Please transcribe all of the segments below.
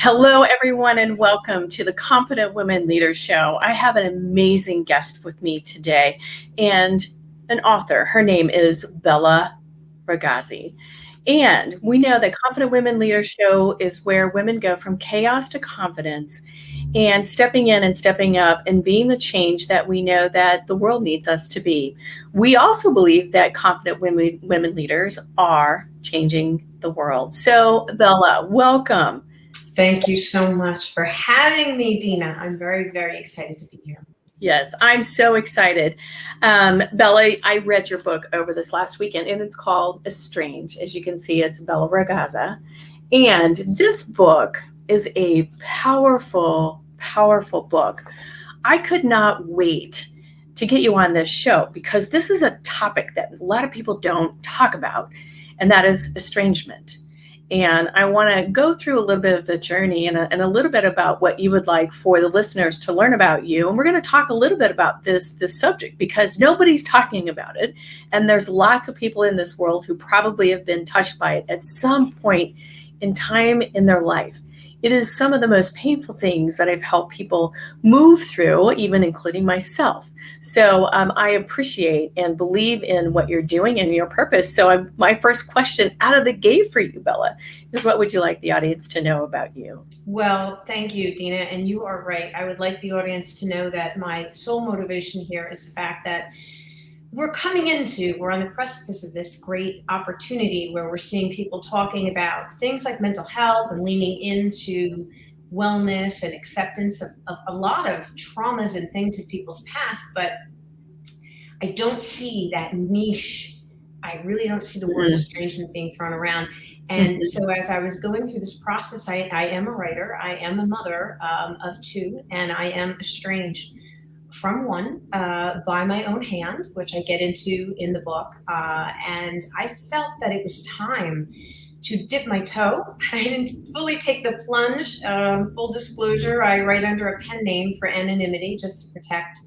Hello, everyone, and welcome to the Confident Women Leaders Show. I have an amazing guest with me today and an author. Her name is Bella Ragazza. And we know that Confident Women Leaders Show is where women go from chaos to confidence and stepping in and stepping up and being the change that we know that the world needs us to be. We also believe that confident women leaders are changing the world. So, Bella, welcome. Thank you so much for having me, Dina. I'm very, very excited to be here. Yes, I'm so excited. Bella, I read your book over this last weekend, and it's called Estranged. As you can see, it's Bella Ragazza. And this book is a powerful, powerful book. I could not wait to get you on this show because this is a topic that a lot of people don't talk about, and that is estrangement. And I want to go through a little bit of the journey and a little bit about what you would like for the listeners to learn about you. And we're going to talk a little bit about this subject because nobody's talking about it. And there's lots of people in this world who probably have been touched by it at some point in time in their life. It is some of the most painful things that I've helped people move through, even including myself. So I appreciate and believe in what you're doing and your purpose. So my first question out of the gate for you, Bella, is what would you like the audience to know about you? Well, thank you, Dina. And you are right. I would like the audience to know that my sole motivation here is the fact that we're on the precipice of this great opportunity where we're seeing people talking about things like mental health and leaning into wellness and acceptance of a lot of traumas and things of people's past. But I don't see that niche. I really don't see the word estrangement being thrown around. And so as I was going through this process, I am a writer, I am a mother of two, and I am estranged from one by my own hand, which I get into in the book. And I felt that it was time to dip my toe. I didn't fully take the plunge. Full disclosure, I write under a pen name for anonymity just to protect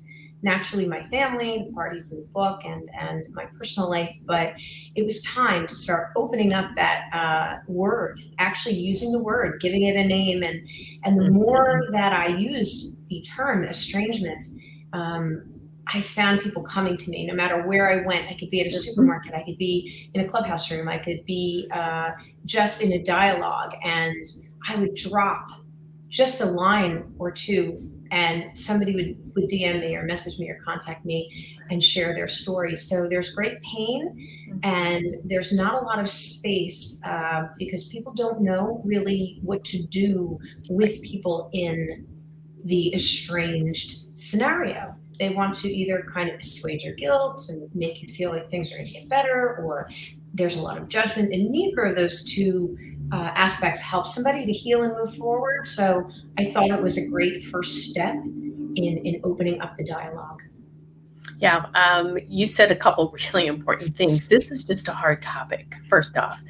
naturally my family, the parties in the book, and my personal life. But it was time to start opening up that word, actually using the word, giving it a name. And the more that I used the term estrangement, I found people coming to me no matter where I went. I could be at a supermarket, I could be in a clubhouse room, I could be just in a dialogue, and I would drop just a line or two and somebody would DM me or message me or contact me and share their story. So there's great pain and there's not a lot of space because people don't know really what to do with people in the estranged scenario. They want to either kind of assuage your guilt and make you feel like things are going to get better, or there's a lot of judgment, and neither of those two aspects help somebody to heal and move forward. So I thought it was a great first step in opening up the dialogue. Yeah, you said a couple really important things. This is just a hard topic, first off.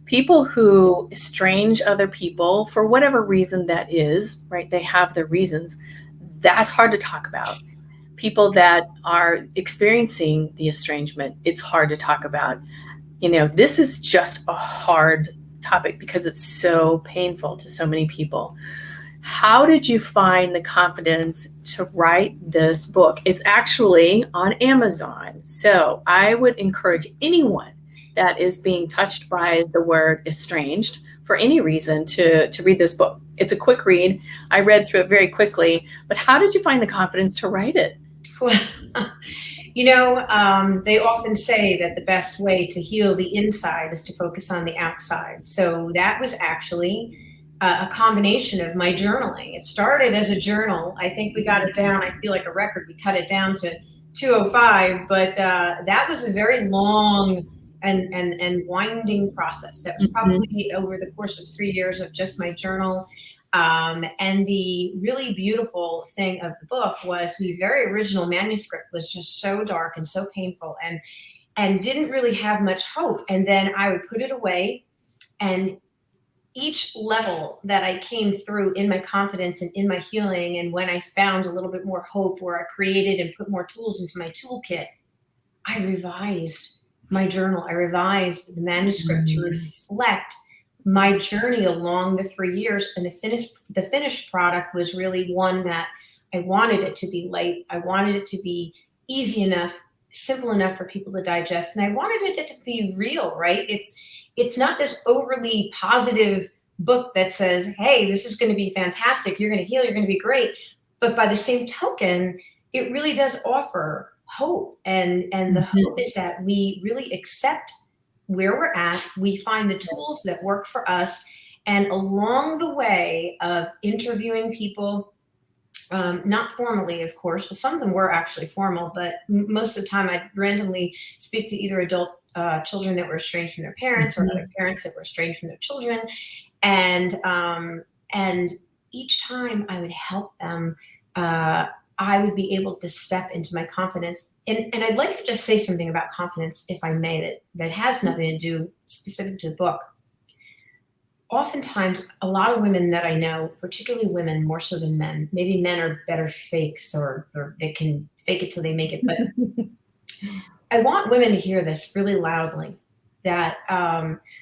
People who estrange other people, for whatever reason that is, right? They have their reasons. That's hard to talk about. People that are experiencing the estrangement, it's hard to talk about. You know, this is just a hard topic because it's so painful to so many people. How did you find the confidence to write this book? It's actually on Amazon. So I would encourage anyone that is being touched by the word estranged for any reason to read this book. It's a quick read. I read through it very quickly, but how did you find the confidence to write it? Well, you know, they often say that the best way to heal the inside is to focus on the outside. So that was actually a combination of my journaling. It started as a journal. I think we got it down. I feel like a record. We cut it down to 205, but that was a very long and winding process. That was probably over the course of 3 years of just my journal. And the really beautiful thing of the book was the very original manuscript was just so dark and so painful and didn't really have much hope. And then I would put it away, and each level that I came through in my confidence and in my healing, and when I found a little bit more hope, where I created and put more tools into my toolkit, I revised my journal. I revised the manuscript to reflect my journey along the 3 years, and the finished product was really one that I wanted it to be light. I wanted it to be easy enough, simple enough for people to digest, and I wanted it to be real, right? It's not this overly positive book that says, "Hey, this is going to be fantastic. You're going to heal. You're going to be great." But by the same token, it really does offer hope, and the Mhm. hope is that we really accept where we're at, we find the tools that work for us, and along the way of interviewing people, not formally, of course, but some of them were actually formal, but most of the time I'd randomly speak to either adult children that were estranged from their parents or other Mhm. parents that were estranged from their children. And each time I would help them, uh, I would be able to step into my confidence. And I'd like to just say something about confidence, if I may, that has nothing to do specific to the book. Oftentimes, a lot of women that I know, particularly women more so than men, maybe men are better fakes, or they can fake it till they make it, but I want women to hear this really loudly, that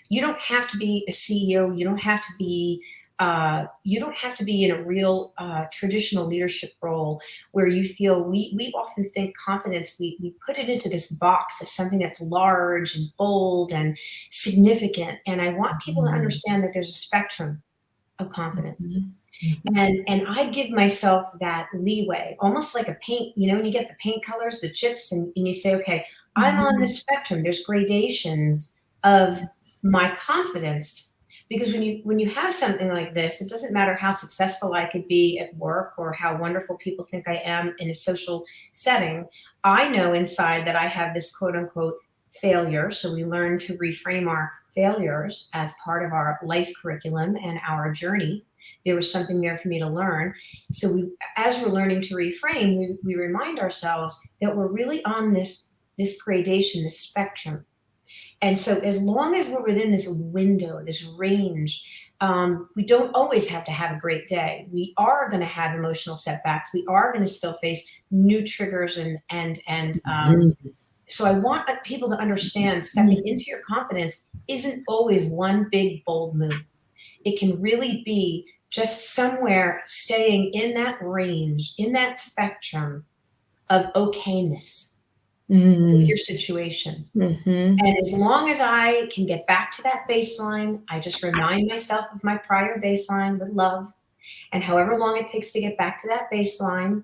you don't have to be a CEO. You don't have to be in a real traditional leadership role where you feel we often think confidence, we put it into this box of something that's large and bold and significant. And I want people to Mhm. understand that there's a spectrum of confidence. Mhm. Mhm. And I give myself that leeway, almost like a paint, when you get the paint colors, the chips, and you say, okay, I'm on Mhm. this spectrum. There's gradations of my confidence. Because when you have something like this, it doesn't matter how successful I could be at work or how wonderful people think I am in a social setting. I know inside that I have this quote unquote failure. So we learn to reframe our failures as part of our life curriculum and our journey. There was something there for me to learn. So as we're learning to reframe, we remind ourselves that we're really on this gradation, this spectrum. And so as long as we're within this window, this range, we don't always have to have a great day. We are going to have emotional setbacks. We are going to still face new triggers, and Mhm. so I want people to understand stepping Mhm. into your confidence isn't always one big bold move. It can really be just somewhere staying in that range, in that spectrum of okayness with your Mhm. situation. Mhm. And as long as I can get back to that baseline, I just remind myself of my prior baseline with love. And however long it takes to get back to that baseline,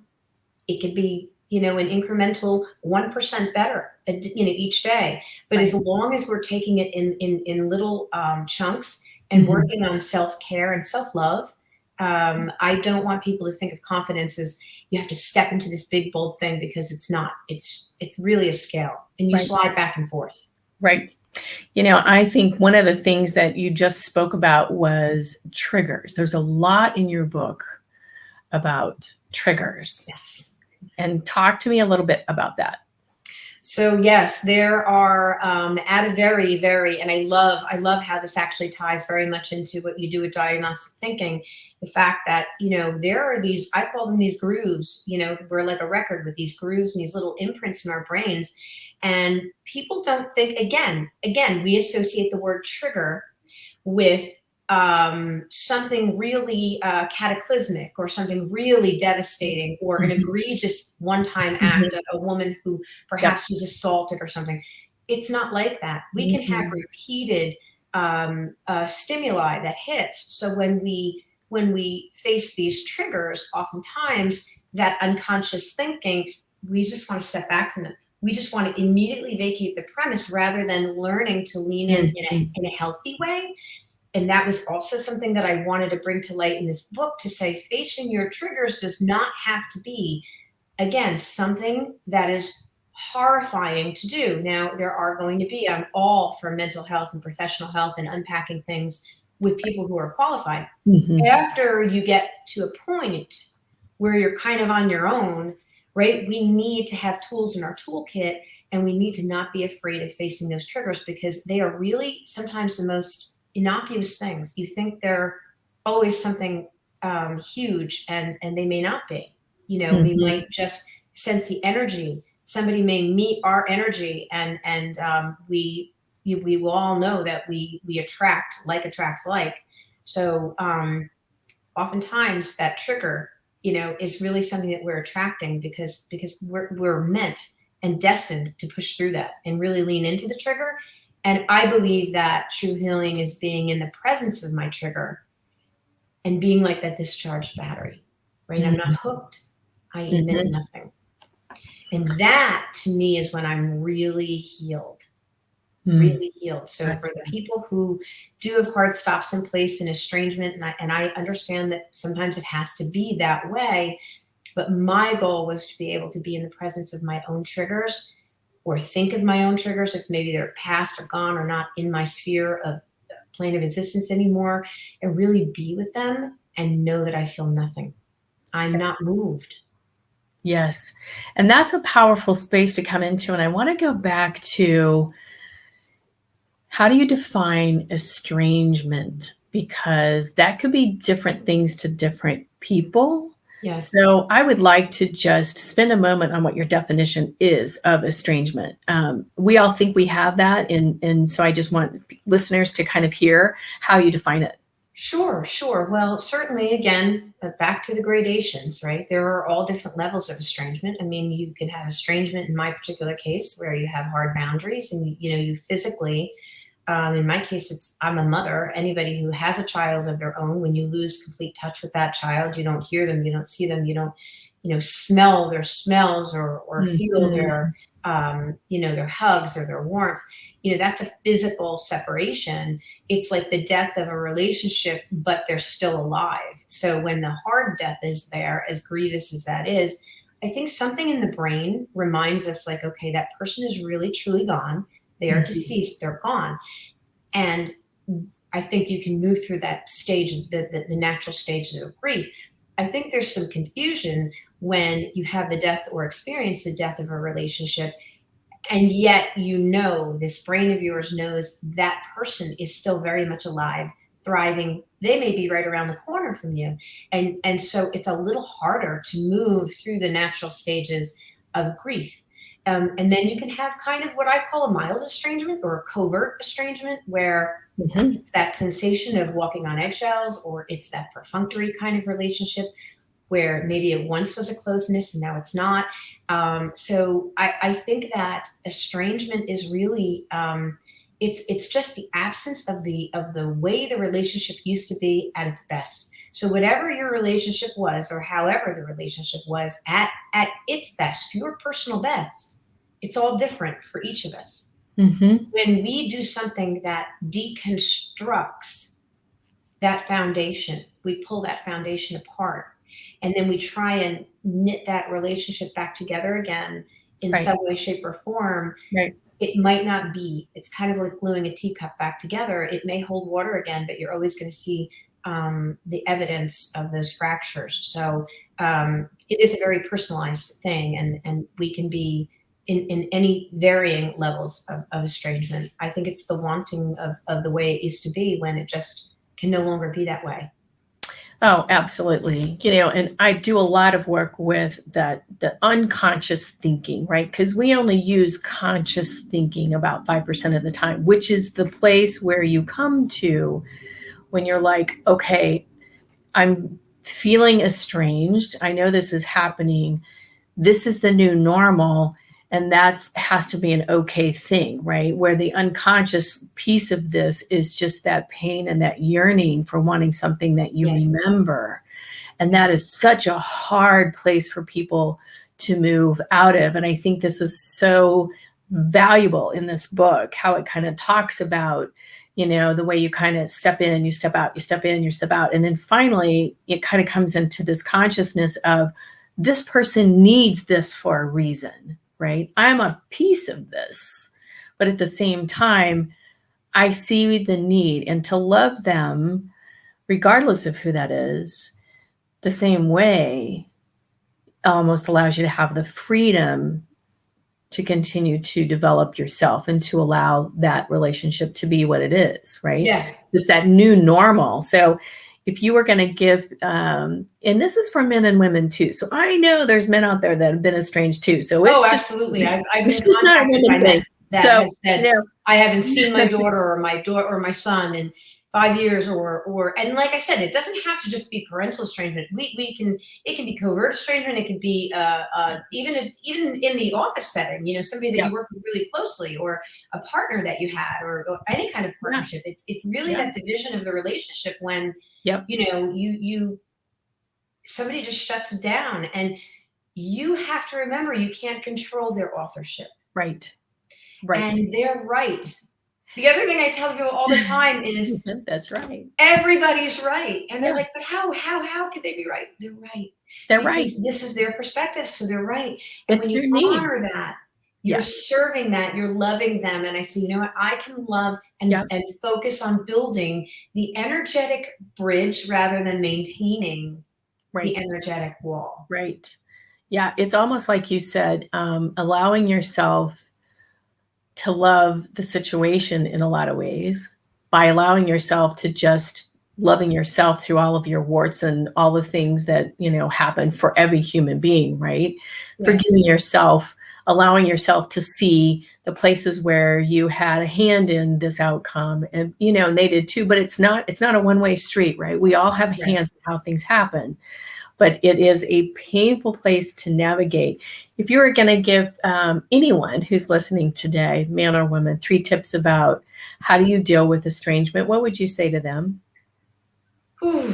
it could be, an incremental 1% better, each day. But as Right. long as we're taking it in little chunks and Mhm. working on self-care and self-love, I don't want people to think of confidence as you have to step into this big bold thing, because it's not. It's really a scale, and you Right. slide back and forth. Right. I think one of the things that you just spoke about was triggers. There's a lot in your book about triggers. Yes. And talk to me a little bit about that. So yes, there are at a very, very, and I love how this actually ties very much into what you do with diagnostic thinking. The fact that there are these, I call them these grooves. We're like a record with these grooves and these little imprints in our brains, and people don't think. Again, we associate the word trigger with something really cataclysmic, or something really devastating, or an Mhm. egregious one-time Mhm. act, a woman who Yep. perhaps was assaulted or something. It's not like that. We can have Mhm. repeated stimuli that hits. So when we face these triggers, oftentimes that unconscious thinking, we just want to step back from them. We just want to immediately vacate the premise rather than learning to lean in a, Mhm. in a healthy way. And that was also something that I wanted to bring to light in this book, to say facing your triggers does not have to be, again, something that is horrifying to do. Now, there are going to be, I'm all for mental health and professional health and unpacking things with people who are qualified. Mhm. After you get to a point where you're kind of on your own, right? We need to have tools in our toolkit, and we need to not be afraid of facing those triggers, because they are really sometimes the most innocuous things. You think they're always something huge, and they may not be. We Mhm. might just sense the energy. Somebody may meet our energy, and we we will all know that we attract, like attracts like. So oftentimes that trigger, is really something that we're attracting because we're meant and destined to push through that and really lean into the trigger. And I believe that true healing is being in the presence of my trigger and being like that discharged battery, right? Mm-hmm. I'm not hooked. I emit nothing. And that to me is when I'm really healed. Really healed. So for the people who do have hard stops in place in estrangement, and I understand that sometimes it has to be that way, but my goal was to be able to be in the presence of my own triggers, or think of my own triggers if maybe they're past or gone or not in my sphere of plane of existence anymore, and really be with them and know that I feel nothing. I'm not moved. Yes. And that's a powerful space to come into. And I want to go back to, how do you define estrangement? Because that could be different things to different people. Yes. So I would like to just spend a moment on what your definition is of estrangement. We all think we have that. And so I just want listeners to kind of hear how you define it. Sure. Well, certainly, again, back to the gradations, right? There are all different levels of estrangement. I mean, you can have estrangement in my particular case where you have hard boundaries and, you physically, in my case, I'm a mother. Anybody who has a child of their own, when you lose complete touch with that child, you don't hear them, you don't see them, you don't, smell their smells or feel their, their hugs or their warmth. That's a physical separation. It's like the death of a relationship, but they're still alive. So when the hard death is there, as grievous as that is, I think something in the brain reminds us like, okay, that person is really truly gone. They are deceased, they're gone. And I think you can move through that stage, the natural stages of grief. I think there's some confusion when you have the death or experience the death of a relationship, and yet this brain of yours knows that person is still very much alive, thriving. They may be right around the corner from you. And so it's a little harder to move through the natural stages of grief. And then you can have kind of what I call a mild estrangement or a covert estrangement, where it's that sensation of walking on eggshells, or it's that perfunctory kind of relationship where maybe it once was a closeness and now it's not. So I think that estrangement is really, it's just the absence of the way the relationship used to be at its best. So whatever your relationship was, or however the relationship was at its best, your personal best, it's all different for each of us. When we do something that deconstructs that foundation, we pull that foundation apart, and then we try and knit that relationship back together again in some way, shape, or form. It might not be. It's kind of like gluing a teacup back together. It may hold water again, but you're always going to see the evidence of those fractures. So it is a very personalized thing, and we can be in any varying levels of estrangement. I think it's the wanting of the way it used to be when it just can no longer be that way. Oh, absolutely. And I do a lot of work with the unconscious thinking, right? Because we only use conscious thinking about 5% of the time, which is the place where you come to when you're like, okay, I'm feeling estranged. I know this is happening. This is the new normal. And that has to be an okay thing, right? Where the unconscious piece of this is just that pain and that yearning for wanting something that you remember. And that is such a hard place for people to move out of. And I think this is so valuable in this book, how it kind of talks about, the way you kind of step in, you step out, you step in, you step out. And then finally, it kind of comes into this consciousness of, this person needs this for a reason. Right? I'm a piece of this, but at the same time, I see the need, and to love them, regardless of who that is, the same way almost allows you to have the freedom to continue to develop yourself and to allow that relationship to be what it is, right? Yes. It's that new normal. So if you were going to give, and this is for men and women too. So I know there's men out there that have been estranged too. So it's absolutely. I've been just not a women thing. that So, have said, I haven't seen my daughter or my son in 5 years, and like I said, it doesn't have to just be parental estrangement. It can be covert estrangement. It can be even in the office setting, somebody that yeah, you work with really closely, or a partner that you had, or any kind of yeah, partnership. It's really yeah, that division of the relationship when, yep, you somebody just shuts down, and you have to remember you can't control their authorship. right, right. And they're right. The other thing I tell people all the time is That's right. everybody's right. And they're Yeah, like, but how could they be right? They're right. they're right. Because this is their perspective. So they're right. And It's when you their need. honor that, you're Yeah, serving that, you're loving them. And I say, you know what? I can love yeah, and focus on building the energetic bridge rather than maintaining the right, energetic wall. right. Yeah, it's almost like you said, allowing yourself to love the situation in a lot of ways by allowing yourself to just loving yourself through all of your warts and all the things that happen for every human being, right? Yes. Forgiving yourself, allowing yourself to see the places where you had a hand in this outcome, and and they did too, but it's not a one-way street, right? We all have Right. hands in how things happen, but it is a painful place to navigate. If you were going to give anyone who's listening today, man or woman, 3 tips about how do you deal with estrangement, what would you say to them? Whew.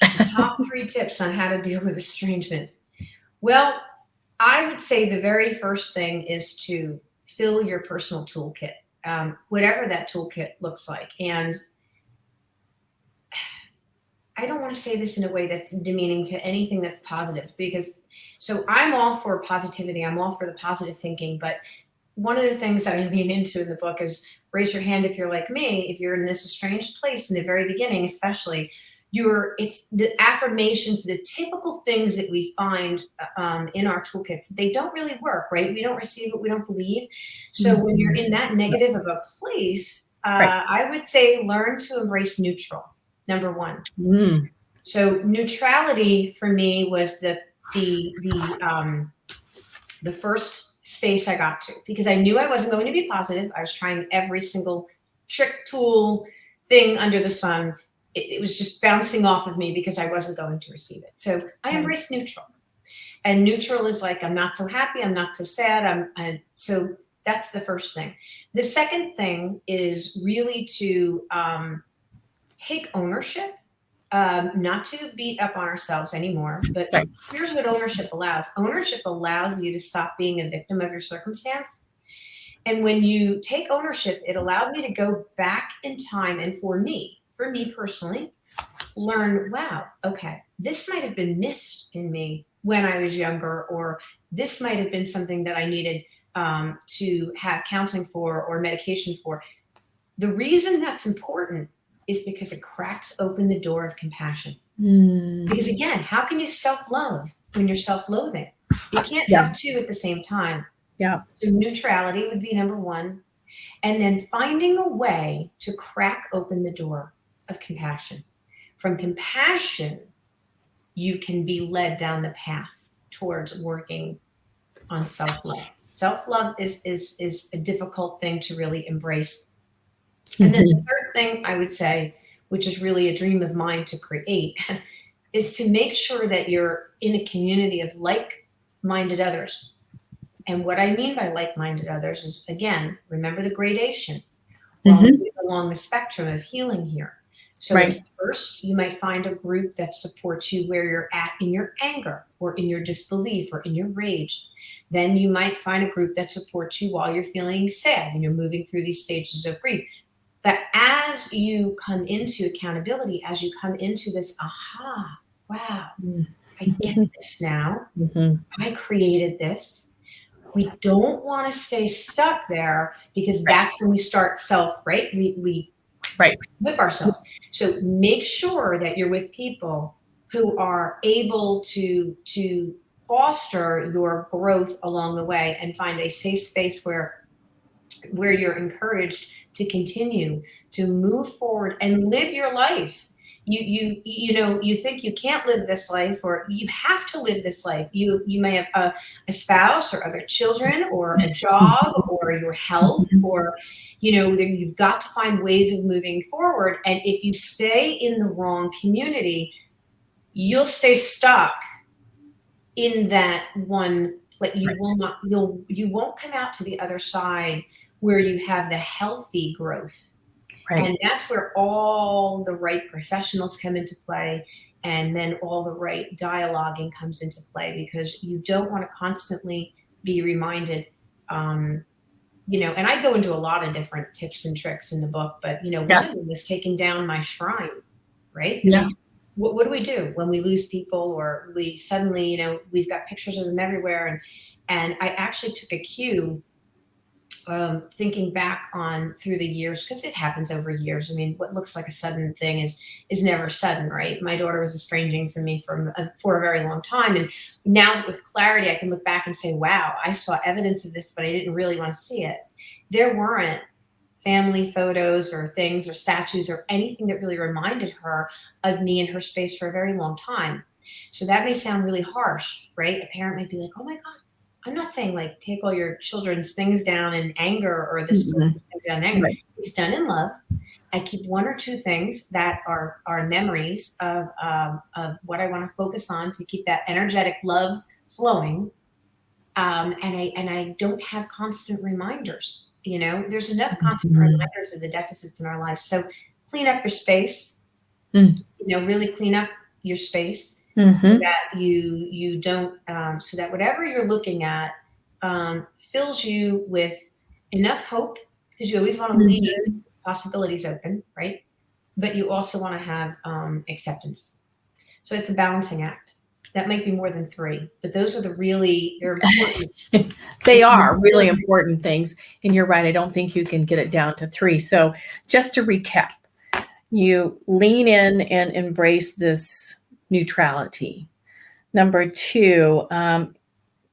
The top 3 tips on how to deal with estrangement. Well, I would say the very first thing is to fill your personal toolkit, whatever that toolkit looks like. And I don't want to say this in a way that's demeaning to anything that's positive, because so I'm all for positivity. I'm all for the positive thinking. But one of the things that I lean into in the book is raise your hand if you're like me, if you're in this estranged place in the very beginning, especially. It's the affirmations, the typical things that we find in our toolkits. They don't really work, right? We don't receive what we don't believe. So when you're in that negative of a place, Right. I would say learn to embrace neutral. Number one. Mm. So neutrality for me was the first space I got to, because I knew I wasn't going to be positive. I was trying every single trick, tool, thing under the sun. It was just bouncing off of me because I wasn't going to receive it. So I Right. embraced neutral. And neutral is like, I'm not so happy, I'm not so sad. So that's the first thing. The second thing is really to take ownership, not to beat up on ourselves anymore. But Right. here's what ownership allows. Ownership allows you to stop being a victim of your circumstance. And when you take ownership, it allowed me to go back in time. And for me personally, learn, wow, okay, this might have been missed in me when I was younger, or this might have been something that I needed to have counseling for or medication for. The reason that's important is because it cracks open the door of compassion. Mm. Because again, how can you self-love when you're self-loathing? You can't Yeah. have two at the same time. Yeah. So neutrality would be number one. And then finding a way to crack open the door of compassion. From compassion, you can be led down the path towards working on self-love. Self-love is a difficult thing to really embrace. And then the third thing I would say, which is really a dream of mine to create, is to make sure that you're in a community of like-minded others. And what I mean by like-minded others is, again, remember the gradation. Well, Mhm. along the spectrum of healing here. So Right. at first, you might find a group that supports you where you're at in your anger, or in your disbelief, or in your rage. Then you might find a group that supports you while you're feeling sad and you're moving through these stages of grief. But as you come into accountability, as you come into this, aha, wow, I get this now. Mhm. I created this. We don't want to stay stuck there, because Right. that's when we start right? We Right. whip ourselves. So make sure that you're with people who are able to foster your growth along the way, and find a safe space where you're encouraged to continue to move forward and live your life. you think you can't live this life, or you have to live this life. You may have a spouse or other children or a job or your health, or then you've got to find ways of moving forward. And if you stay in the wrong community, you'll stay stuck in that one place. You won't come out to the other side where you have the healthy growth. Right. And that's where all the right professionals come into play, and then all the right dialoguing comes into play, because you don't want to constantly be reminded, and I go into a lot of different tips and tricks in the book, but one of them is taking down my shrine, right? Yeah. I mean, what do we do when we lose people, or we suddenly, we've got pictures of them everywhere? And I actually took a cue, thinking back on through the years, because it happens over years. I mean, what looks like a sudden thing is never sudden, right? My daughter was estranging from me for a very long time, and now with clarity, I can look back and say, "Wow, I saw evidence of this, but I didn't really want to see it." There weren't family photos or things or statues or anything that really reminded her of me and her space for a very long time. So that may sound really harsh, right? A parent might be like, "Oh my God." I'm not saying like take all your children's things down in anger, or this person's things down in anger. Right. It's done in love. I keep one or two things that are memories of what I want to focus on to keep that energetic love flowing. And I don't have constant reminders. There's enough constant reminders of the deficits in our lives. So clean up your space. Really clean up your space. So that you don't, so that whatever you're looking at fills you with enough hope, because you always want to leave possibilities open, right? But you also want to have acceptance. So it's a balancing act. That might be more than three, but those are they're important. They are really important things. And you're right. I don't think you can get it down to three. So just to recap, you lean in and embrace this neutrality. Number two,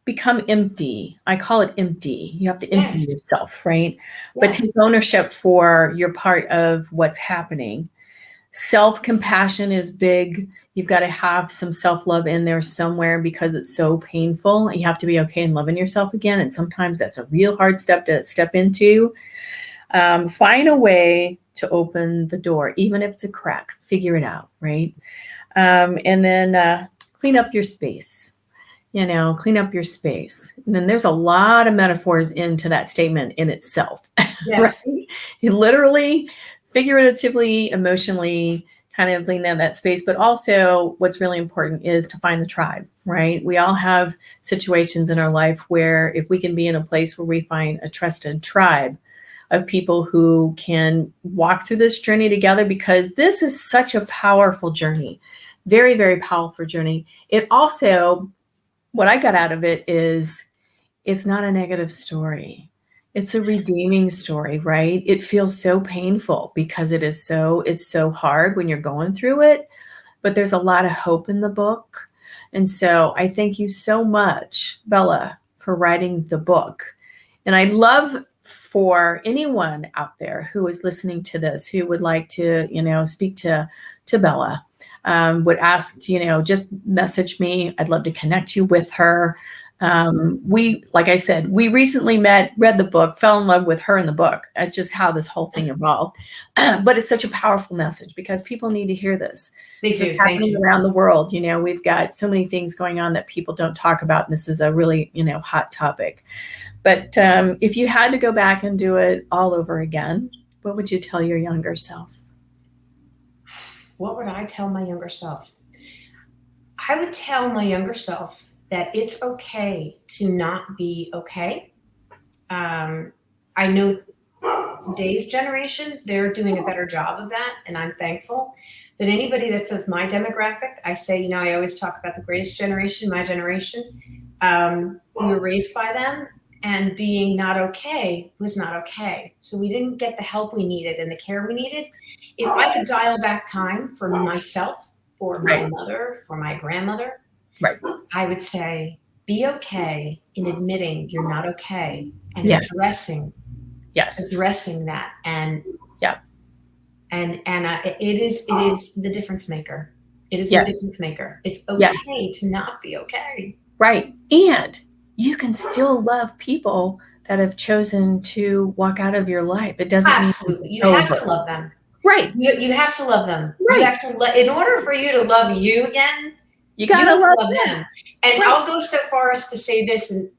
become empty. I call it empty. You have to empty yourself, right? But take ownership for your part of what's happening. Self-compassion is big. You've got to have some self-love in there somewhere, because it's so painful. You have to be okay in loving yourself again. And sometimes that's a real hard step to step into. Find a way to open the door, even if it's a crack. Figure it out, right? And then clean up your space. Clean up your space. And then there's a lot of metaphors into that statement in itself. Yes. Right? You literally, figuratively, emotionally kind of clean that space. But also what's really important is to find the tribe, right? We all have situations in our life where if we can be in a place where we find a trusted tribe of people who can walk through this journey together, because this is such a powerful journey. Very, very powerful journey. It also, what I got out of it is, it's not a negative story. It's a redeeming story, right? It feels so painful because it's so hard when you're going through it, but there's a lot of hope in the book. And so I thank you so much, Bella, for writing the book. And I'd love for anyone out there who is listening to this, who would like to, speak to Bella, would ask, just message me. I'd love to connect you with her. Like I said, we recently met, read the book, fell in love with her in the book. That's just how this whole thing evolved. But it's such a powerful message, because people need to hear this. This is happening around the world. We've got so many things going on that people don't talk about. And this is a really, hot topic. But if you had to go back and do it all over again, what would you tell your younger self? What would I tell my younger self? I would tell my younger self that it's okay to not be okay. I know today's generation, they're doing a better job of that, and I'm thankful. But anybody that's of my demographic, I say, I always talk about the greatest generation, my generation. We were raised by them, and being not okay was not okay. So we didn't get the help we needed and the care we needed. If I could dial back time for myself, for my mother, for my grandmother, I would say, be okay in admitting you're not okay, and addressing that. And And it is the difference maker. It is the Yes. difference maker. It's Yes. okay to not be okay. Right. And you can still love people that have chosen to walk out of your life. It doesn't mean Absolutely. You it's have over. to love them. Right. You have to love them. You Right. have to in order for you to love you again, You you gotta have to love love them. them. And Right. I'll go so far as to say this, and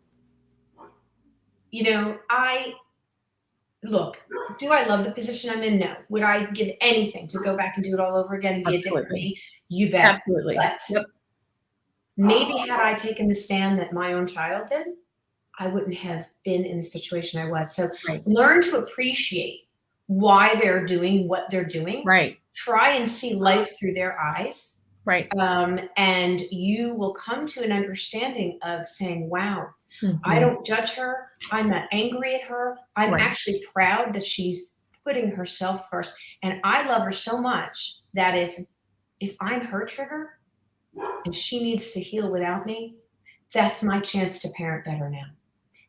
look, do I love the position I'm in? No. Would I give anything to go back and do it all over again and be a different Absolutely. me? You bet. Absolutely. But Yep. maybe had I taken the stand that my own child did, I wouldn't have been in the situation I was. So Right. learn to appreciate why they're doing what they're doing. Right. Try and see life through their eyes. Right. And you will come to an understanding of saying, wow, Mhm. I don't judge her. I'm not angry at her. I'm Right. actually proud that she's putting herself first. And I love her so much that if I'm her trigger and she needs to heal without me, that's my chance to parent better now.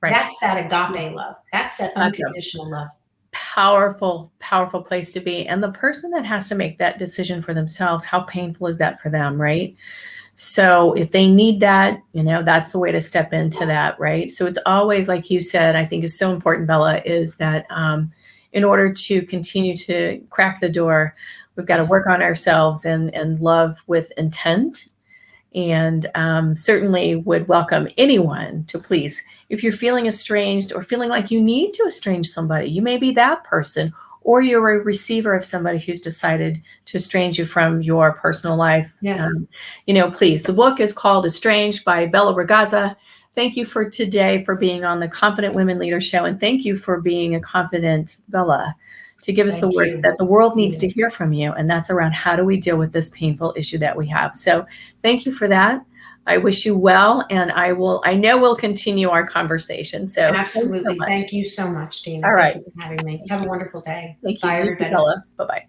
Right. That's that agape love. That's that unconditional love. Powerful, powerful place to be. And the person that has to make that decision for themselves, how painful is that for them, right? So if they need that, that's the way to step into that, right? So it's always, like you said, I think is so important, Bella, is that in order to continue to crack the door, we've got to work on ourselves and love with intent. And certainly would welcome anyone to please, if you're feeling estranged or feeling like you need to estrange somebody, you may be that person, or you're a receiver of somebody who's decided to estrange you from your personal life. Yes. Please. The book is called Estranged by Bella Ragazza. Thank you for today, for being on the Confident Women Leader Show. And thank you for being a confident Bella, to give us the words that the world needs to hear from you. And that's around how do we deal with this painful issue that we have. So thank you for that. I wish you well. And I know we'll continue our conversation. So absolutely. Thank you so much, Dina. All right. Thank you for having me. Have a wonderful day. Thank you. Bye, everybody. Bella. Bye-bye.